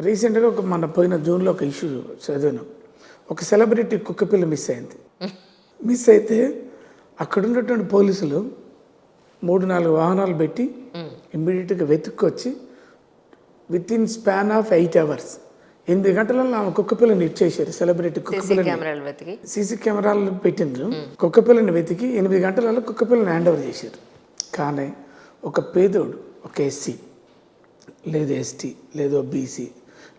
రీసెంట్గా మన పోయిన జూన్లో ఒక ఇష్యూ చదివాను. ఒక సెలబ్రిటీ కుక్కపిల్ల మిస్ అయింది. మిస్ అయితే అక్కడ ఉన్నటువంటి పోలీసులు 3-4 వాహనాలు పెట్టి ఇమ్మీడియట్గా వెతుక్కొచ్చి within span of 8 hours 8 గంటలలో ఆమె కుక్కపిల్లని ఇచ్చేసారు. సెలబ్రిటీ కుక్కపిల్లని సీసీ కెమెరాలు పెట్టిండ్రు. కుక్కపిల్లని వెతికి 8 గంటలలో కుక్కపిల్లని హ్యాండ్ ఓవర్ చేశారు. కానీ ఒక పేదోడు, ఒక ఎస్సీ లేదు ఎస్టీ లేదు బీసీ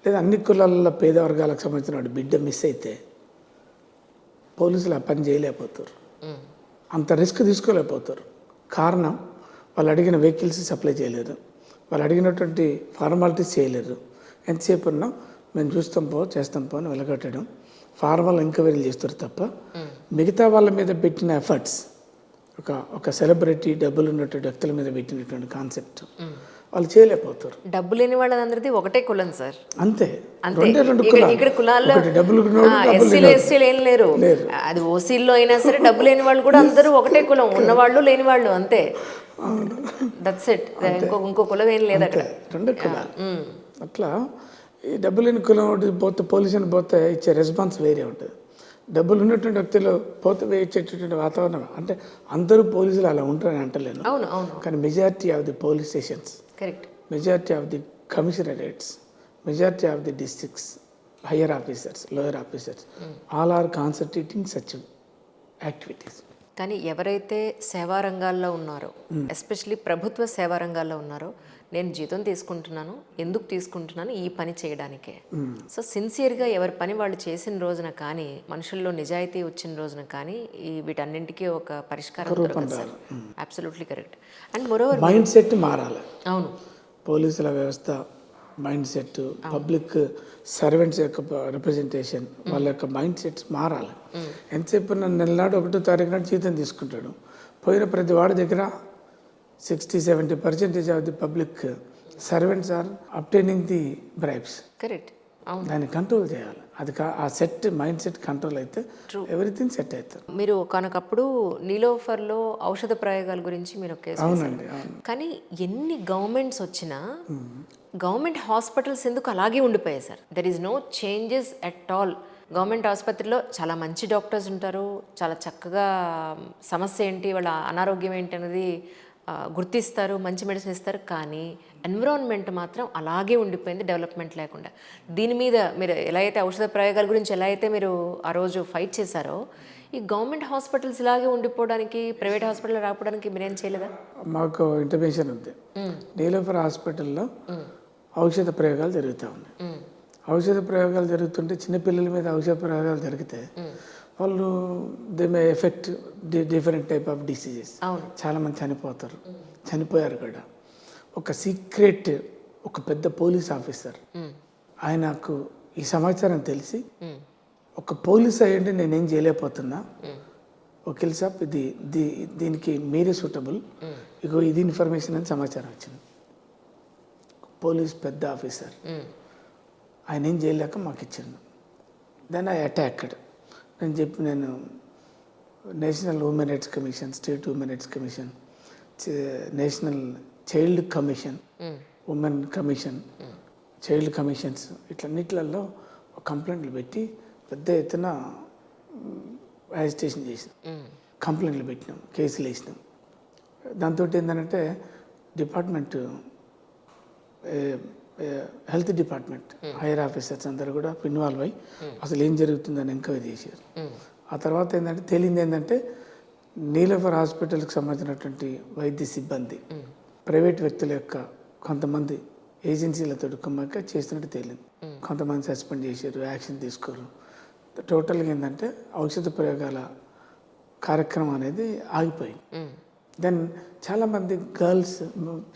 లేదా అన్ని కులాలలో పేద వర్గాలకు సంబంధించిన వాడు బిడ్డ మిస్ అయితే పోలీసులు ఆ పని చేయలేకపోతారు. అంత రిస్క్ తీసుకోలేకపోతారు. కారణం వాళ్ళు అడిగిన వెహికల్స్ సప్లై చేయలేరు, వాళ్ళు అడిగినటువంటి ఫార్మాలిటీస్ చేయలేరు. ఎంతసేపు ఉన్నా మేము చూస్తాం చేస్తాం అని వెలగట్టడం, ఫార్మల్ ఎంక్వైరీలు చేస్తారు తప్ప మిగతా వాళ్ళ మీద పెట్టిన ఎఫర్ట్స్ ఒక సెలబ్రిటీ డబ్బులు ఉన్నటువంటి వ్యక్తుల మీద పెట్టినటువంటి కాన్సెప్ట్ వాళ్ళు చేయలేకపోతారు. డబ్బు లేని వాళ్ళందరిది ఒకటే కులం సార్, అంతే. ఇక్కడ కులాల్లో ఎస్సీలు ఎస్టీలు ఏం లేరు. అది ఓసీల్లో అయినా సరే డబ్బు లేని వాళ్ళు కూడా అందరూ ఒకటే కులం, ఉన్నవాళ్ళు లేని వాళ్ళు అంతే. That's it. ఇంకో కులం ఏం లేదు అక్కడ. రెండు కులాలు అట్లా. ఈ డబ్బు లేని కులం పోతే పోలీసుని పోతే ఇచ్చే రెస్పాన్స్ వేరే ఉంటుంది. డబ్బులు ఉన్నటువంటి వ్యక్తులు పోతే ఇచ్చేటటువంటి వాతావరణం అంటే అందరూ పోలీసులు అలా ఉంటారని అంటలేను. అవును అవును. కానీ majority of the police stations, correct, majority of the commissionerates, majority of the districts, higher officers, lower officers all are concentrating such activities. కానీ ఎవరైతే సేవా రంగాల్లో ఉన్నారో, ఎస్పెషలీ ప్రభుత్వ సేవా రంగాల్లో ఉన్నారో, నేను జీతం తీసుకుంటున్నాను, ఎందుకు తీసుకుంటున్నాను, ఈ పని చేయడానికే. సో సిన్సియర్గా ఎవరి పని వాళ్ళు చేసిన రోజున కానీ, మనుషుల్లో నిజాయితీ వచ్చిన రోజున కానీ ఈ వీటన్నింటికీ ఒక పరిష్కారం దొరకదు sir. Absolutely correct. And moreover mind set మారాలి. అవును, పోలీసుల వ్యవస్థ మైండ్ సెట్, పబ్లిక్ సర్వెంట్స్ యొక్క రిప్రజెంటేషన్, వాళ్ళ యొక్క మైండ్ సెట్స్ మారాలి. ఎంతసేపు నెలనాడు 1వ తారీఖు నాడు జీతం తీసుకుంటాడు. పోయిన ప్రతి వాడి దగ్గర 60-70% of the public servants are obtaining the bribes. Correct. అవును, దాన్ని కంట్రోల్ చేయాలి. అది ఆ సెట్ మైండ్ సెట్ కంట్రోల్ అయితే ఎవ్రీథింగ్ సెట్ అవుతుంది. మీరు కనుకప్పుడు నీలోఫర్లో ఔషధ ప్రయోగాల గురించి మీరు ఒక కేసు అవునండి. కానీ ఎన్ని గవర్నమెంట్స్ వచ్చినా గవర్నమెంట్ హాస్పిటల్స్ ఎందుకు అలాగే ఉండిపోయాయి sir? There is no changes at all. Government ఆసుపత్రిలో చాలా మంచి డాక్టర్స్ ఉంటారు, చాలా చక్కగా సమస్య ఏంటి, వాళ్ళ అనారోగ్యం ఏంటి అనేది గుర్తిస్తారు, మంచి మెడిసిన్ ఇస్తారు. కానీ ఎన్విరాన్మెంట్ మాత్రం అలాగే ఉండిపోయింది, డెవలప్మెంట్ లేకుండా. దీని మీద మీరు ఎలా అయితే ఔషధ ప్రయోగాల గురించి ఎలా అయితే మీరు ఆ రోజు ఫైట్ చేశారో, ఈ గవర్నమెంట్ హాస్పిటల్స్ ఇలాగే ఉండిపోవడానికి, ప్రైవేట్ హాస్పిటల్ రావడానికి మీరేం చేయలేదా? మాకు ఇంటర్వెన్షన్ ఉంది. నీలోఫర్ హాస్పిటల్లో ఔషధ ప్రయోగాలు జరుగుతూ ఉన్నాయి. ఔషధ ప్రయోగాలు జరుగుతుంటే చిన్నపిల్లల మీద ఔషధ ప్రయోగాలు జరిగితే వాళ్ళు they may affect different type of diseases. చాలామంది చనిపోతారు, చనిపోయారు కూడా. ఒక సీక్రెట్ ఒక పెద్ద పోలీస్ ఆఫీసర్ ఆయనకు ఈ సమాచారం తెలిసి, ఒక పోలీస్ అయ్యండి నేనేం చేయలేకపోతున్నా, వకీల్ సాబ్ దీనికి మీరే సూటబుల్, ఇగో ఇది ఇన్ఫర్మేషన్ అని సమాచారం వచ్చింది. పోలీస్ పెద్ద ఆఫీసర్ ఆయన ఏం చేయలేక మాకు ఇచ్చిండు. Then I attacked. నేను national women rights commission, state women rights commission, national child commission, women commission, child commissions, ఇట్లన్నిట్లలో కంప్లైంట్లు పెట్టి పెద్ద ఎత్తున యాజిటేషన్ చేసినాం, కంప్లైంట్లు పెట్టినాం, కేసులు వేసినాం. దాంతో ఏంటంటే department, health department higher officers అందరూ కూడా ఇన్వాల్వ్ అయ్యి అసలు ఏం జరుగుతుందని ఎంక్వైరీ చేశారు. ఆ తర్వాత ఏంటంటే తేలింది ఏంటంటే నీలోఫర్ హాస్పిటల్కి సంబంధించినటువంటి వైద్య సిబ్బంది ప్రైవేట్ వ్యక్తుల యొక్క కొంతమంది ఏజెన్సీలతో కుమ్మక్క చేస్తున్నట్టు తేలింది. కొంతమంది సస్పెండ్ చేశారు, యాక్షన్ తీసుకోరు. టోటల్గా ఏంటంటే ఔషధ ప్రయోగాల కార్యక్రమం అనేది ఆగిపోయింది. దెన్ చాలామంది గర్ల్స్,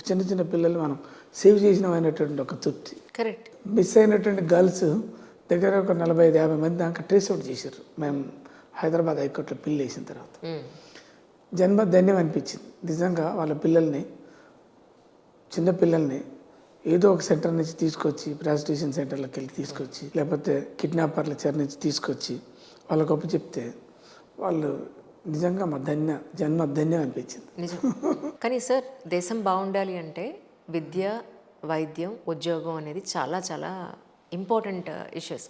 చిన్న చిన్న పిల్లలు మనం సేవ్ చేసినటువంటి ఒక తృప్తి. కరెక్ట్. మిస్ అయినటువంటి గర్ల్స్ దగ్గర ఒక 45-50 మంది దాకా ట్రేస్ అవుట్ చేశారు. మేము హైదరాబాద్ హైకోర్టులో పిల్లు వేసిన తర్వాత జన్మ ధన్యం అనిపించింది. నిజంగా వాళ్ళ పిల్లల్ని, చిన్న పిల్లల్ని ఏదో ఒక సెంటర్ నుంచి తీసుకొచ్చి, ప్రాస్టిట్యూషన్ సెంటర్లోకి వెళ్ళి తీసుకొచ్చి, లేకపోతే కిడ్నాపర్ల చెర నుంచి తీసుకొచ్చి వాళ్ళ గొప్ప చెప్తే వాళ్ళు నిజంగా మా జన్మ ధన్యం అనిపించింది. నిజం. కానీ సార్, దేశం బాగుండాలి అంటే విద్య, వైద్యం, ఉద్యోగం అనేది చాలా చాలా ఇంపార్టెంట్ ఇష్యూస్.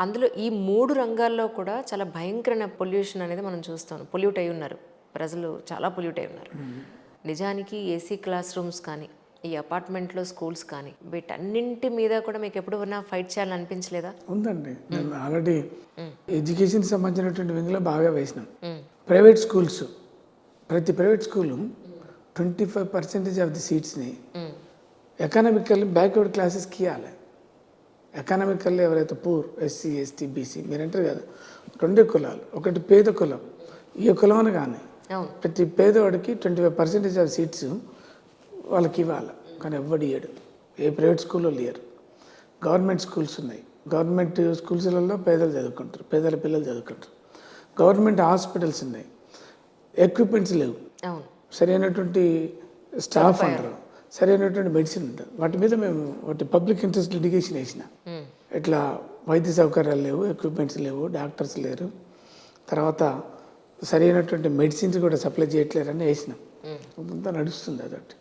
అందులో ఈ 3 రంగాల్లో కూడా చాలా భయంకరమైన పొల్యూషన్ అనేది మనం చూస్తాం. పొల్యూట్ అయి ఉన్నారు ప్రజలు, చాలా పొల్యూట్ అయి ఉన్నారు. నిజానికి ఏసీ క్లాస్ రూమ్స్ కానీ, ఈ అపార్ట్మెంట్లో స్కూల్స్ కానీ, వీటన్నింటి మీద కూడా మీకు ఎప్పుడైనా ఫైట్ చేయాలని అనిపించలేదా? ఉందండి. నేను ఆల్రెడీ ఎడ్యుకేషన్ సంబంధించినటువంటి వింగ్లో బాగా వేసినాం. ప్రైవేట్ స్కూల్స్, ప్రతి ప్రైవేట్ స్కూలు 25% ఆఫ్ ది సీట్స్ని ఎకనామికల్లీ బ్యాక్వర్డ్ క్లాసెస్కి ఇవ్వాలి. ఎకనామికల్లీ ఎవరైతే పూర్, ఎస్సీ, ఎస్టీ, బీసీ మీరు అంటారు కదా, 2 కులాలు. ఒకటి పేద కులం, ఏ కులం అని కానీ ప్రతి పేదవాడికి 25% ఆఫ్ సీట్స్ వాళ్ళకి ఇవ్వాలి. కానీ ఎవ్వడు ఇయ్యడు. ఏ ప్రైవేట్ స్కూల్లో లేరు. గవర్నమెంట్ స్కూల్స్ ఉన్నాయి. గవర్నమెంట్ స్కూల్స్లలో పేదలు చదువుకుంటారు, పేదల పిల్లలు చదువుకుంటారు. గవర్నమెంట్ హాస్పిటల్స్ ఉన్నాయి. ఎక్విప్మెంట్స్ లేవు, సరైనటువంటి స్టాఫ్ అంటారు, సరైనటువంటి మెడిసిన్ ఉంటుంది. వాటి మీద మేము పబ్లిక్ ఇంట్రెస్ట్ లిటిగేషన్ వేసిన. ఇట్లా వైద్య సౌకర్యాలు లేవు, ఎక్విప్మెంట్స్ లేవు, డాక్టర్స్ లేరు, తర్వాత సరైనటువంటి మెడిసిన్స్ కూడా సప్లై చేయట్లేరని వేసినాం. అంతా నడుస్తుంది అదొకటి.